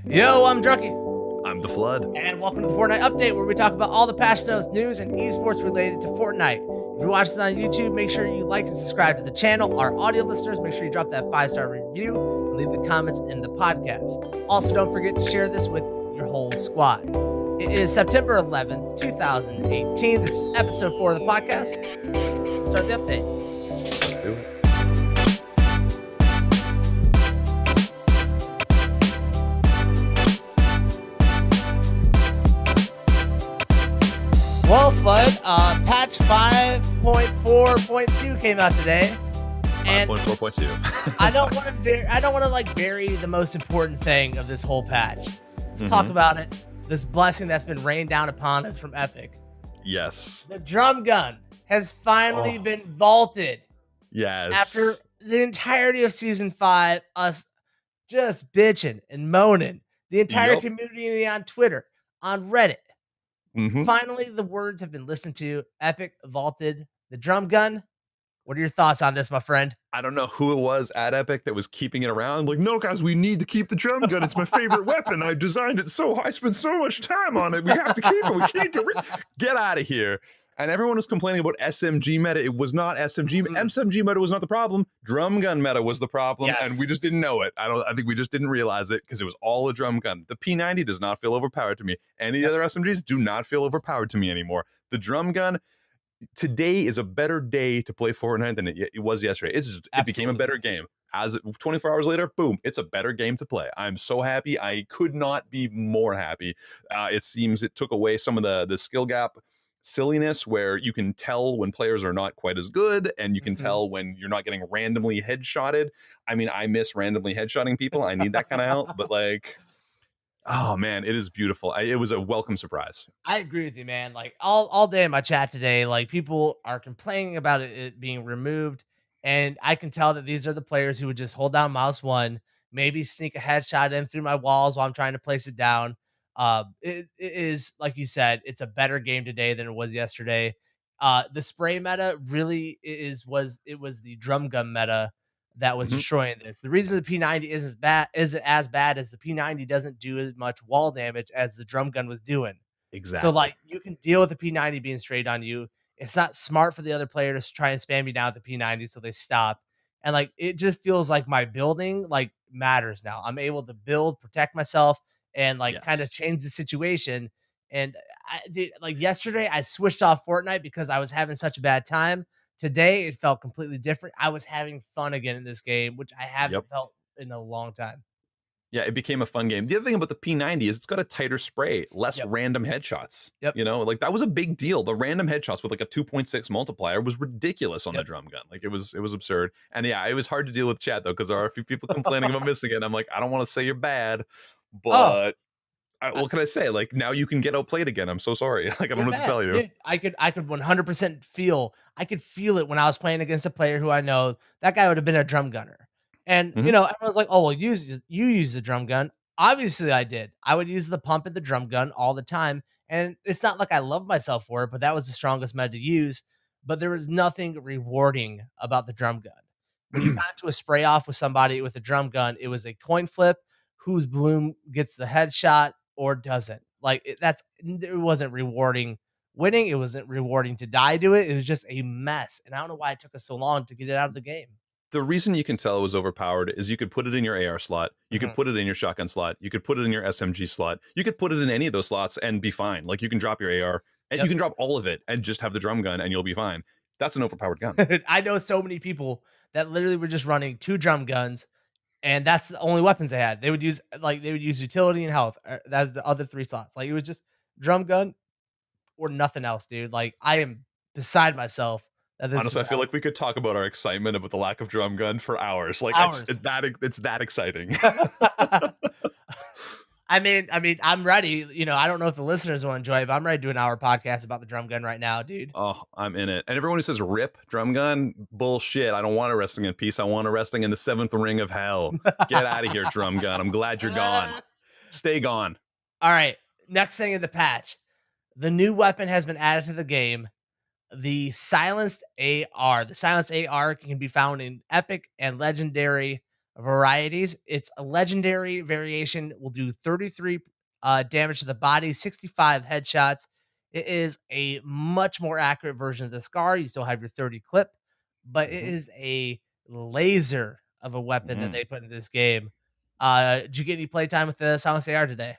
Yo, I'm Drunky, I'm the Flood. and welcome to the Fortnite Update, where we talk about all the patch notes, news, and esports related to Fortnite. If you're watching this on YouTube, make sure you like and subscribe to the channel. Our audio listeners, make sure you drop that 5-star review and leave the comments in the podcast. Also, don't forget to share this with your whole squad. It is September 11th, 2018. This is episode 4 of the podcast. Let's start the update. Let's do it. Well, Flood, patch 5.4.2 came out today, and 5.4.2. I don't want to bury the most important thing of this whole patch. Let's talk about it. This blessing that's been rained down upon us from Epic. Yes. The drum gun has finally been vaulted. Yes. After the entirety of season 5, us just bitching and moaning, the entire community on Twitter, on Reddit. Finally, the words have been listened to. Epic vaulted the drum gun. What are your thoughts on this, my friend? I don't know who it was at Epic that was keeping it around. Like, no, guys, we need to keep the drum gun. It's my favorite weapon. I designed it I spent so much time on it. We have to keep it. We can't get out of here. And everyone was complaining about SMG meta. It was not SMG. SMG meta was not the problem. Drum gun meta was the problem, and we just didn't know it. I think we just didn't realize it because it was all a drum gun. The P90 does not feel overpowered to me. Any other SMGs do not feel overpowered to me anymore. The drum gun, today is a better day to play Fortnite than it was yesterday. It became a better game. As 24 hours later, boom, it's a better game to play. I'm so happy. I could not be more happy. It seems it took away some of the skill gap silliness where you can tell when players are not quite as good, and you can tell when you're not getting randomly headshotted. I mean, I miss randomly headshotting people. I need that kind of help, but like, oh man, it is beautiful. It was a welcome surprise. I agree with you, man. Like all day in my chat today, like people are complaining about it being removed, and I can tell that these are the players who would just hold down mouse 1, maybe sneak a headshot in through my walls while I'm trying to place it down. It is, like you said, it's a better game today than it was yesterday. The spray meta really was the drum gun meta that was destroying this. The reason the P90 isn't as bad as the P90 doesn't do as much wall damage as the drum gun was doing. Exactly. So like you can deal with the P90 being straight on you. It's not smart for the other player to try and spam you down with the P90, so they stop. And like it just feels like my building like matters now. I'm able to build, protect myself, and like kind of change the situation. And I did, like yesterday, I switched off Fortnite because I was having such a bad time. Today, it felt completely different. I was having fun again in this game, which I haven't felt in a long time. Yeah, it became a fun game. The other thing about the P90 is it's got a tighter spray, less random headshots. You know, like that was a big deal. The random headshots with like a 2.6 multiplier was ridiculous on the drum gun. Like it was absurd. And yeah, it was hard to deal with chat though, because there are a few people complaining about missing it. And I'm like, I don't want to say you're bad, but what can I say? Like now you can get outplayed again. I'm so sorry. Like I don't know what to tell you. Dude, I could 100% feel it when I was playing against a player who I know that guy would have been a drum gunner. And you know, everyone's like, "Oh, well, you use the drum gun." Obviously, I did. I would use the pump and the drum gun all the time, and it's not like I love myself for it, but that was the strongest meta to use. But there was nothing rewarding about the drum gun. When you got into a spray off with somebody with a drum gun, it was a coin flip. Whose bloom gets the headshot or doesn't? Like it wasn't rewarding winning. It wasn't rewarding to die to it. It was just a mess, and I don't know why it took us so long to get it out of the game. The reason you can tell it was overpowered is you could put it in your AR slot, you could put it in your shotgun slot, you could put it in your SMG slot, you could put it in any of those slots and be fine. Like you can drop your AR and you can drop all of it and just have the drum gun and you'll be fine. That's an overpowered gun. I know so many people that literally were just running 2 drum guns, and that's the only weapons they had. They would use utility and health. That's the other 3 slots. Like it was just drum gun or nothing else, dude. Like I am beside myself. Honestly, I feel like we could talk about our excitement about the lack of drum gun for hours. Like it's that exciting. I mean, I'm ready. You know, I don't know if the listeners will enjoy it, but I'm ready to do an hour podcast about the drum gun right now, dude. Oh, I'm in it. And everyone who says rip drum gun, bullshit. I don't want it resting in peace. I want it resting in the 7th ring of hell. Get out of here, drum gun. I'm glad you're gone. Stay gone. All right. Next thing in the patch. The new weapon has been added to the game. The Silenced AR. The Silenced AR can be found in Epic and Legendary. varieties. It's a legendary variation. Will do 33 damage to the body, 65 headshots. It is a much more accurate version of the Scar. You still have your 30 clip, but it Mhm. is a laser of a weapon that Mhm. they put in this game. Did you get any playtime with the Silenced AR today?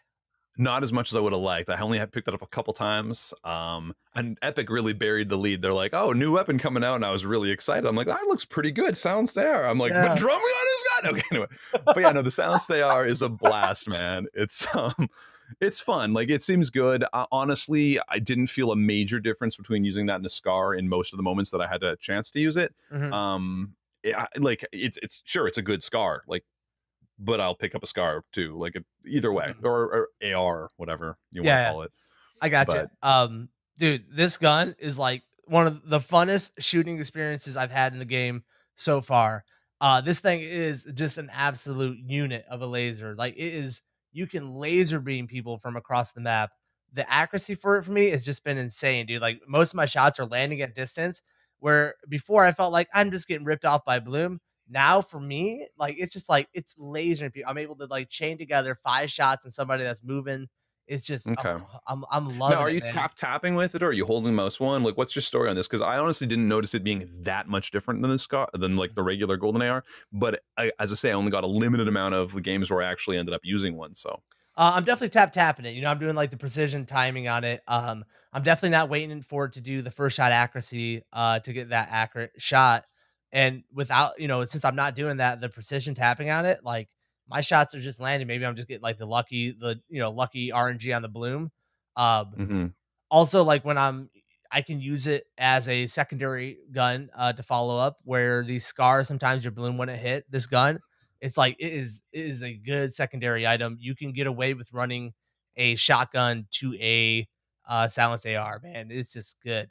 Not as much as I would have liked. I only had picked it up a couple times. And Epic really buried the lead. They're like, "Oh, new weapon coming out," and I was really excited. I'm like, "That looks pretty good. Silenced AR." I'm like, "But Yeah. Drumgun is got." Okay, anyway. But yeah, no, the Silenced AR is a blast, man. It's fun. Like it seems good. Honestly, I didn't feel a major difference between using that and a Scar in most of the moments that I had a chance to use it. Mhm. Like it's sure it's a good Scar. Like but I'll pick up a Scar too. Like either way, Mhm. or AR, whatever you want to Yeah, call it. I gotcha. But Dude, this gun is like one of the funnest shooting experiences I've had in the game so far. This thing is just an absolute unit of a laser. Like it is, you can laser beam people from across the map. The accuracy for it for me has just been insane, dude. Like most of my shots are landing at distance, where before I felt like I'm just getting ripped off by Bloom. Now for me, like it's just like it's lasering people. I'm able to like chain together 5 shots and somebody that's moving. It's just, okay. I'm Now, loving are it, you man. tapping with it, or are you holding mouse one? Like, what's your story on this? Because I honestly didn't notice it being that much different than the Scar than like the regular Golden AR. But as I say, I only got a limited amount of the games where I actually ended up using one. So, I'm definitely tapping it. You know, I'm doing like the precision timing on it. I'm definitely not waiting for it to do the first shot accuracy to get that accurate shot. And without, since I'm not doing that, the precision tapping on it, like my shots are just landing. Maybe I'm just getting like lucky RNG on the bloom. Um, mhm. Also, like, I can use it as a secondary gun, to follow up where these scars, sometimes your bloom wouldn't hit this gun. It's like it is a good secondary item. You can get away with running a shotgun to a, silenced AR, man. It's just good.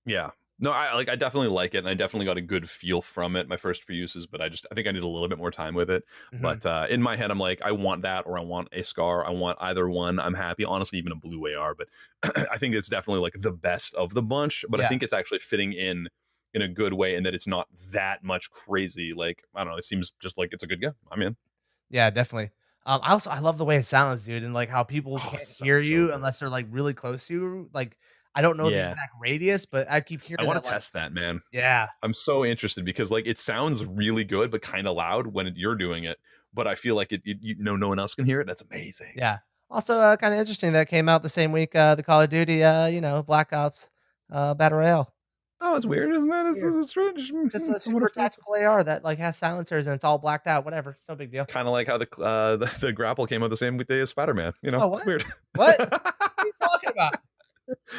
Yeah. No, I definitely like it, and I definitely got a good feel from it my first few uses, but I think I need a little bit more time with it. Mhm. But in my head, I'm like, I want that or I want a Scar. I want either one. I'm happy. Honestly, even a blue AR, but I think it's definitely like the best of the bunch. But I Yeah. think it's actually fitting in a good way, and that it's not that much crazy. Like I don't know, it seems just like it's a good gun. I'm in. Yeah, definitely. I love the way it sounds, dude, and, like, how people Oh, it can't hear sounds so you good. unless they're, like, really close to you. Like, I don't know the Yeah, exact radius, but I keep I hearing want that, to like, test that, man. yeah. I'm so interested because like it sounds really good, but kind of loud when you're doing it. But I feel like you know, no one else can hear it. That's amazing. Yeah. Also, kinda interesting that came out the same week, the Call of Duty, Black Ops, Battle Royale. Oh, it's weird, isn't that? Weird. It's strange. Just a I wonder super if that's tactical AR that, like, has silencers and it's all blacked out, whatever, it's no big deal. kind of like how the grapple came out the same day as Spider-Man. You know, Oh, it's what? weird. What? What are you talking about?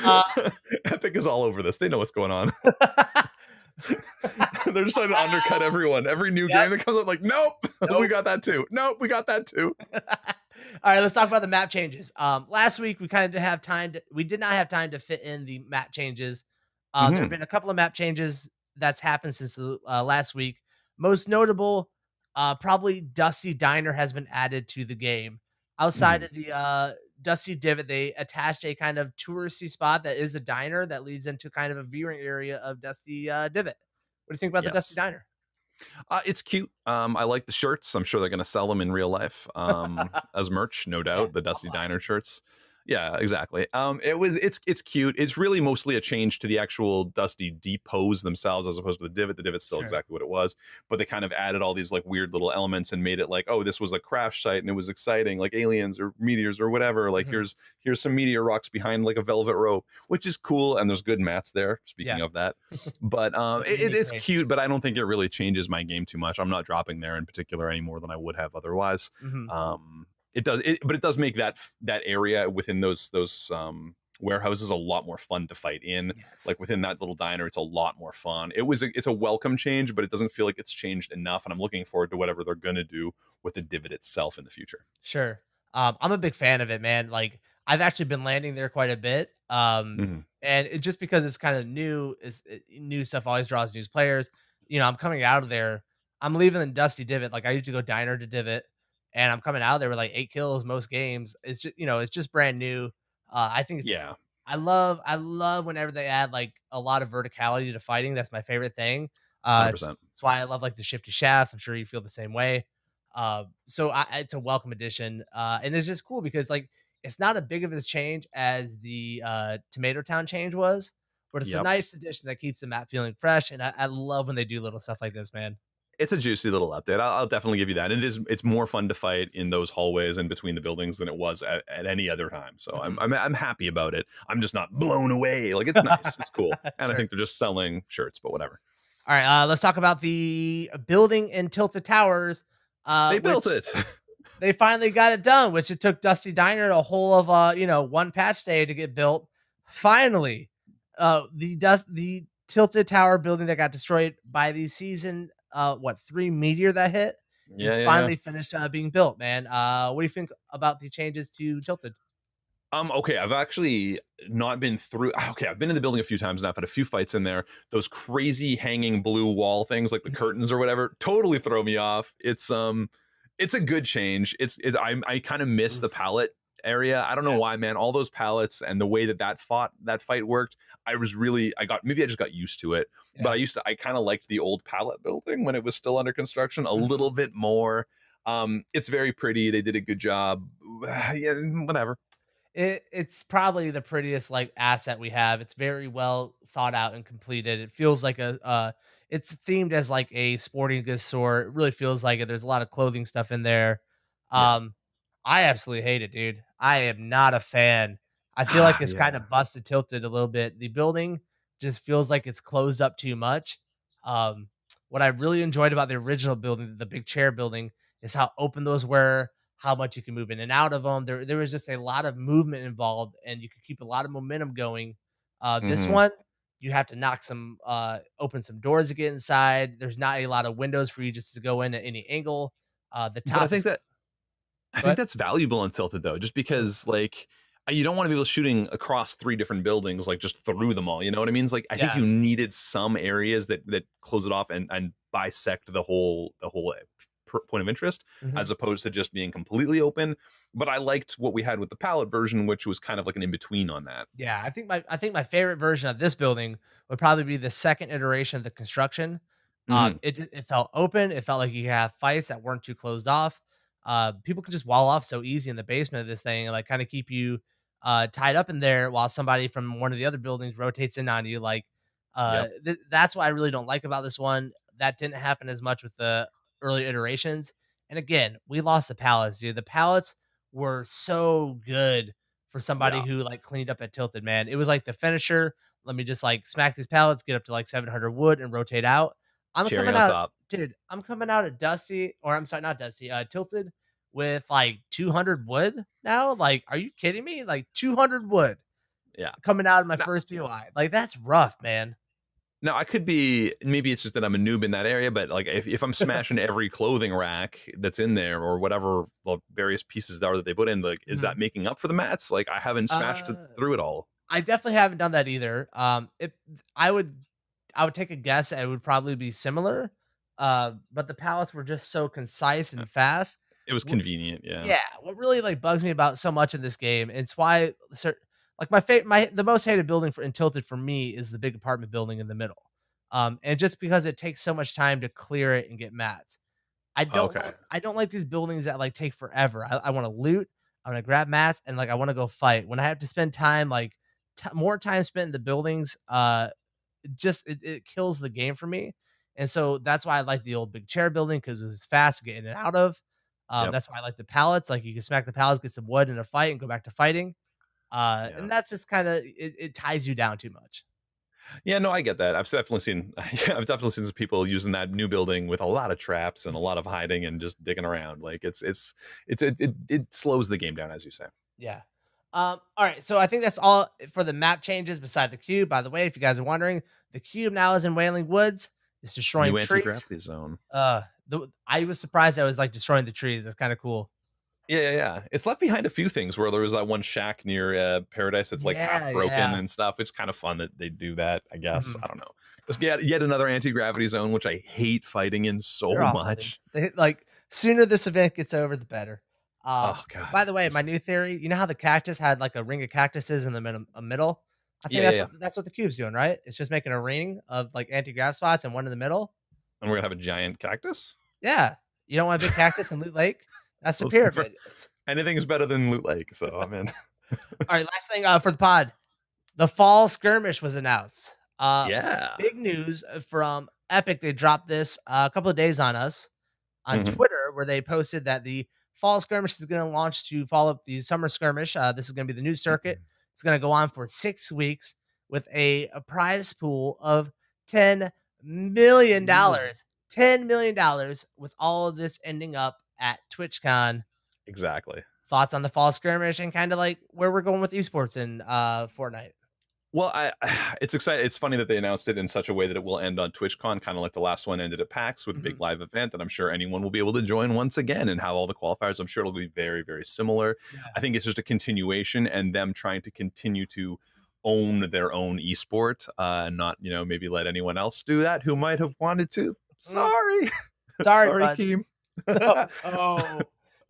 Uh Epic is all over this. They know what's going on. They're just trying to undercut everyone. Every new Yep, game that comes out, like, nope, we nope. got that too. Nope, we got that too. All right, let's talk about the map changes. Last week we kind of did have time to we did not have time to fit in the map changes. There have Hmm. been a couple of map changes that's happened since last week. Most notable, probably Dusty Diner has been added to the game. Outside Hmm. of the Dusty Divot, they attached a kind of touristy spot that is a diner that leads into kind of a viewing area of Dusty Divot. What do you think about the Dusty Yes. Diner? It's cute. I like the shirts. I'm sure they're going to sell them in real life as merch, no Yeah, doubt. The I'll Dusty buy Diner shirts. Yeah, exactly. It's cute. It's really mostly a change to the actual Dusty depots themselves as opposed to the divot. The divot's it. still Sure. exactly what it was, but they kind of added all these like weird little elements and made it like, oh, this was a crash site and it was exciting, like aliens or meteors or whatever. Like Mhm. here's some meteor rocks behind like a velvet rope, which is cool. And there's good mats there. Speaking Yeah, of that, but the mini it's crates. cute, but I don't think it really changes my game too much. I'm not dropping there in particular any more than I would have otherwise. Mhm. But it does make that area within those warehouses a lot more fun to fight in. Yes. Like within that little diner, it's a lot more fun. It's a welcome change, but it doesn't feel like it's changed enough. And I'm looking forward to whatever they're gonna do with the divot itself in the future. Sure. I'm a big fan of it, man. Like I've actually been landing there quite a bit. Hmm. And just because it's kind of new stuff always draws new players. I'm coming out of there. I'm leaving in Dusty Divot. Like I usually go diner to Divot, and I'm coming out of there with like 8 kills most games. It's just brand new. I think it's Yeah, I love whenever they add like a lot of verticality to fighting. That's my favorite thing. one hundred It's, percent. it's why I love like the shifty shafts. I'm sure you feel the same way. It's a welcome addition, and it's just cool because like it's not a big of a change as the Tomato Town change was, but it's a Yep. nice addition that keeps the map feeling fresh. And I love when they do little stuff like this, man. It's a juicy little update. I'll definitely give you that. It's more fun to fight in those hallways and between the buildings than it was at any other time. So Mhm. I'm happy about it. I'm just not blown away. Like it's nice. It's cool. And I Sure. think they're just selling shirts, but whatever. All right, let's talk about the building in Tilted Towers, They built which it. they finally got it done, which it took Dusty Diner a whole of one patch day to get built. Finally, the Tilted Tower building that got destroyed by the season 3 meteor that hit Yeah, is yeah, yeah. finally finished being built, man. What do you think about the changes to Tilted? Okay, I've actually not been through. Okay, I've been in the building a few times now. I've had a few fights in there. Those crazy hanging blue wall things, like the Mhm. curtains or whatever, totally throw me off. It's a good change. I kind of miss the Oof. pallet area. I don't know Yeah. why, man. All those pallets and the way that fight worked. I just got used to it. But Yeah. I kind of liked the old pallet building when it was still under construction a Mhm. little bit more. It's very pretty. They did a good job. Yeah, whatever. It's probably the prettiest like asset we have. It's very well thought out and completed. It feels like it's themed as like a sporting goods store. It really feels like it. There's a lot of clothing stuff in there. Yeah. Um, I absolutely hate it, dude. I am not a fan. I feel like it's kind Yeah. of busted tilted a little bit. The building just feels like it's closed up too much. Um, what I really enjoyed about the original building, the big chair building, is how open those were, how much you can move in and out of them. There was just a lot of movement involved, and you could keep a lot of momentum going. This Mhm. one, you have to open some doors to get inside. There's not a lot of windows for you just to go in at any angle. The But top is I go think ahead. that's valuable in Tilted though, just Mhm. because like you don't want to be able to shooting across 3 different buildings, like just through them all. You know what I mean? It's like I think Yeah. you needed some areas that close it off and bisect the whole point of interest, Mhm. as opposed to just being completely open. But I liked what we had with the palette version, which was kind of like an in between on that. Yeah, I think my favorite version of this building would probably be the second iteration of the construction. Hmm. It felt open. It felt like you could have fights that weren't too closed off. People could just wall off so easy in the basement of this thing, and like kind of keep you tied up in there while somebody from one of the other buildings rotates in on you. Like, Yep. that's what I really don't like about this one. That didn't happen as much with the early iterations. And again, we lost the pallets, dude. The pallets were so good for somebody Yeah. who like cleaned up at Tilted, man. It was like the finisher. Let me just like smack these pallets, get up to like 700 wood and rotate out. I'm Cherry coming on out, top. dude. I'm coming out at Dusty, or I'm sorry, not Dusty, Tilted with like 200 wood now. Like, are you kidding me? Like 200 wood Yeah. coming out of my first POI. Like, that's rough, man. Now I could be, maybe it's just that I'm a noob in that area, but like if I'm smashing every clothing rack that's in there or whatever the various pieces are that they put in, like is that Mhm. making up for the mats? Like I haven't smashed it Uh, through it all. I definitely haven't done that either. If I would I would take a guess it would probably be similar. But the pallets were just so concise Uh, and fast. It was Wh- convenient, yeah. yeah, what really like bugs me about so much in this game, and it's why like my the most hated building for in Tilted for me is the big apartment building in the middle. And just because it takes so much time to clear it and get mats. Okay. I don't like these buildings that, like, take forever. I wanna loot, I wanna grab mats, and, like, I wanna go fight. When I have to spend time, like, more time spent in the buildings, it kills the game for me, and so that's why I like the old big chair building because it was fast to get in and out of. Yep. That's why I like the pallets, like, you can smack the pallets, get some wood in a fight, and go back to fighting. Yeah. And that's just kinda it ties you down too much. Yeah, no, I get that. I've definitely seen yeah, I've definitely seen some people using that new building with a lot of traps and a lot of hiding and just digging around. Like it slows the game down, as you say. Yeah. All right. So I think that's all for the map changes beside the cube. By the way, if you guys are wondering, the cube now is in Wailing Woods. It's destroying New trees. anti-gravity zone. I was surprised I was like destroying the trees. That's kind of cool. Yeah, yeah, yeah. It's left behind a few things where there was that one shack near Paradise that's like half Yeah, broken yeah. and stuff. It's kind of fun that they do that, I guess. Mhm. I don't know. Just yet another anti-gravity zone, which I hate fighting in so They're awful, dude. much. Like sooner this event gets over, the better. Oh god. By the way, my new theory, you know how the cactus had like a ring of cactuses in the middle? I think Yeah, yeah, yeah. that's what the cube's doing, right? It's just making a ring of like anti-grav spots and one in the middle. And we're gonna have a giant cactus? Yeah. You don't want a big cactus in Loot Lake? That's the Listen, pyramid. anything is better than Loot Lake, so I'm in. All right, last thing for the pod. The Fall Skirmish was announced. Yeah. Big news from Epic. They dropped this a couple of days on us on Twitter, where they posted that the Fall Skirmish is going to launch to follow up the Summer Skirmish. This is going to be the new circuit. It's going to go on for 6 weeks with a prize pool of $10 million. $10 million, with all of this ending up at TwitchCon. Exactly. Thoughts on the Fall Skirmish and kind of like where we're going with esports in Fortnite? Well, it's exciting. It's funny that they announced it in such a way that it will end on TwitchCon, kind of like the last one ended at PAX with a big live event that I'm sure anyone will be able to join once again and have all the qualifiers. I'm sure it'll be very, very similar. Yeah. I think it's just a continuation and them trying to continue to own their own esport, and not, maybe let anyone else do that who might have wanted to. Sorry. Sorry, Keem.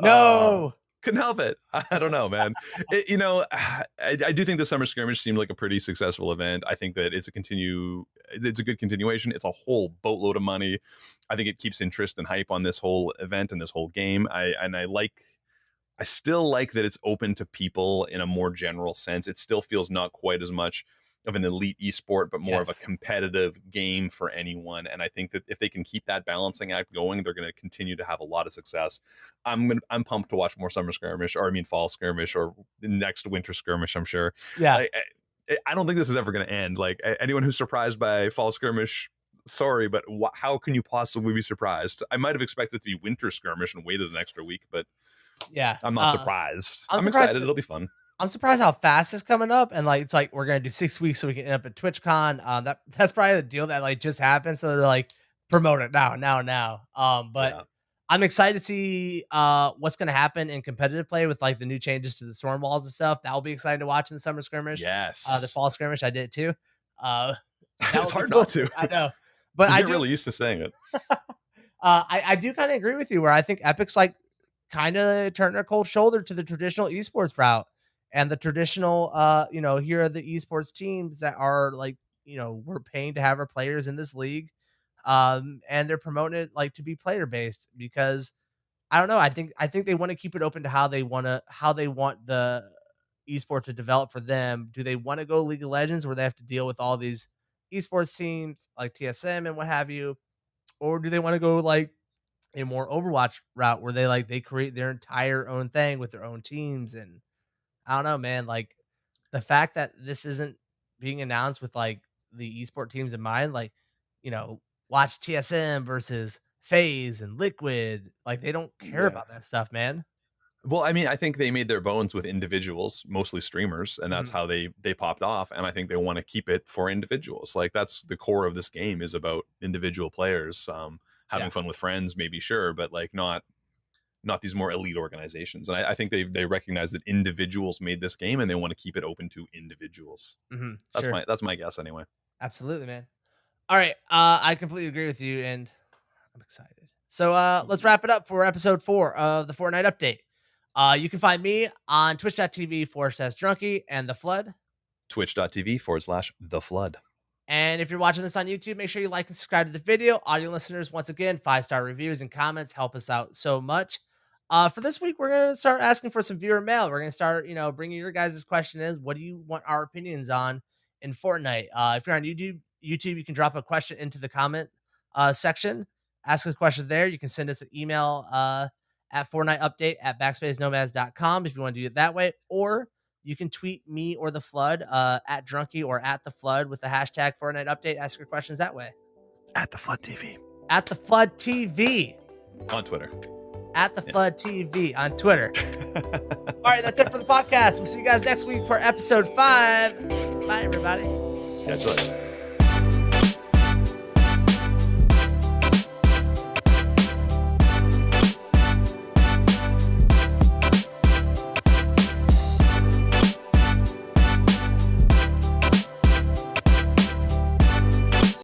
No. Couldn't help it. I don't know, man. I do think the Summer Skirmish seemed like a pretty successful event. I think that it's a good continuation. It's a whole boatload of money. I think it keeps interest and hype on this whole event and this whole game. I still like that it's open to people in a more general sense. It still feels not quite as much of an elite esport, but more of a competitive game for anyone. And I think that if they can keep that balancing act going, they're going to continue to have a lot of success. I'm pumped to watch more Summer Skirmish, or Fall Skirmish, or the next Winter Skirmish, I'm sure. Yeah. I don't think this is ever going to end. Like, anyone who's surprised by Fall Skirmish, sorry, but how can you possibly be surprised? I might have expected it to be Winter Skirmish and waited an extra week, but yeah, I'm not surprised. I'm excited. It'll be fun. I'm surprised how fast it's coming up, and it's like we're gonna do 6 weeks so we can end up at TwitchCon. That's probably the deal that just happened. So they're like, promote it now. But yeah. I'm excited to see what's gonna happen in competitive play with the new changes to the storm walls and stuff. That will be exciting to watch in the Summer Skirmish. Yes. The Fall Skirmish, I did it too. It's hard not to. I know, but I get really used to saying it. I do kind of agree with you, where I think Epic's kind of turning their cold shoulder to the traditional esports route. And the traditional, here are the esports teams that are we're paying to have our players in this league. And they're promoting it to be player based, because I don't know. I think they want to keep it open to how they want the esport to develop for them. Do they want to go League of Legends, where they have to deal with all these esports teams like TSM and what have you? Or do they want to go a more Overwatch route, where they create their entire own thing with their own teams? And I don't know, man. The fact that this isn't being announced with the esport teams in mind, watch TSM versus FaZe and Liquid. They don't care about that stuff, man. Well, I mean, I think they made their bones with individuals, mostly streamers, and that's how they popped off. And I think they want to keep it for individuals. That's the core of this game, is about individual players having fun with friends, maybe, sure, but not these more elite organizations. And I think they recognize that individuals made this game, and they want to keep it open to individuals. That's my guess anyway. Absolutely, man. All right. I completely agree with you, and I'm excited. So let's wrap it up for episode 4 of the Fortnite update. You can find me on twitch.tv/Drunky and The Flood. Twitch.tv/The Flood. And if you're watching this on YouTube, make sure you like and subscribe to the video. Audio listeners, once again, 5-star reviews and comments help us out so much. For this week, we're going to start asking for some viewer mail. We're going to start, bringing your guys' question is, what do you want our opinions on in Fortnite? If you're on YouTube, you can drop a question into the comment section. Ask a question there. You can send us an email at FortniteUpdate@BackspaceNomads.com if you want to do it that way. Or you can tweet me or The Flood at Drunky or at The Flood with the hashtag Fortnite Update. Ask your questions that way. At The Flood TV. At The Flood TV. On Twitter. At The Flood TV on Twitter. All right, that's it for the podcast. We'll see you guys next week for episode 5. Bye, everybody. Catch you later.